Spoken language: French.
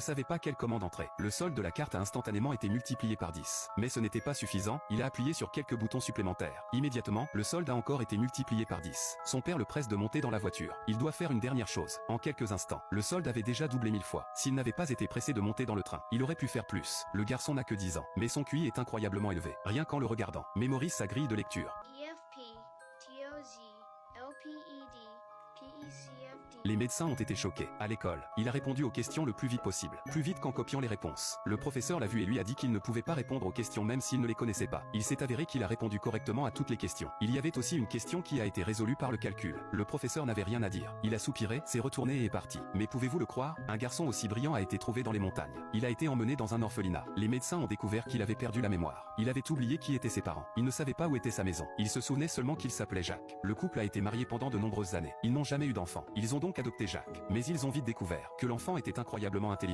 savait pas quelle commande entrer. Le solde de la carte a instantanément été multiplié par 10. Mais ce n'était pas suffisant, il a appuyé sur quelques boutons supplémentaires. Immédiatement, le solde a encore été multiplié par 10. Son père le presse de monter dans la voiture. Il doit faire une dernière chose. En quelques instants, le solde avait déjà doublé 1000 fois. S'il n'avait pas été pressé de monter dans le train, il aurait pu faire plus. Le garçon n'a que 10 ans, mais son QI est incroyablement élevé. Rien qu'en le regardant, mémorise sa grille de lecture. Les médecins ont été choqués. À l'école, il a répondu aux questions le plus vite possible. Plus vite qu'en copiant les réponses. Le professeur l'a vu et lui a dit qu'il ne pouvait pas répondre aux questions même s'il ne les connaissait pas. Il s'est avéré qu'il a répondu correctement à toutes les questions. Il y avait aussi une question qui a été résolue par le calcul. Le professeur n'avait rien à dire. Il a soupiré, s'est retourné et est parti. Mais pouvez-vous le croire? Un garçon aussi brillant a été trouvé dans les montagnes. Il a été emmené dans un orphelinat. Les médecins ont découvert qu'il avait perdu la mémoire. Il avait oublié qui étaient ses parents. Il ne savait pas où était sa maison. Il se souvenait seulement qu'il s'appelait Jacques. Le couple a été marié pendant de nombreuses années. Ils n'ont jamais eu d'enfant. Ils ont donc adopté Jacques. Mais ils ont vite découvert que l'enfant était incroyablement intelligent.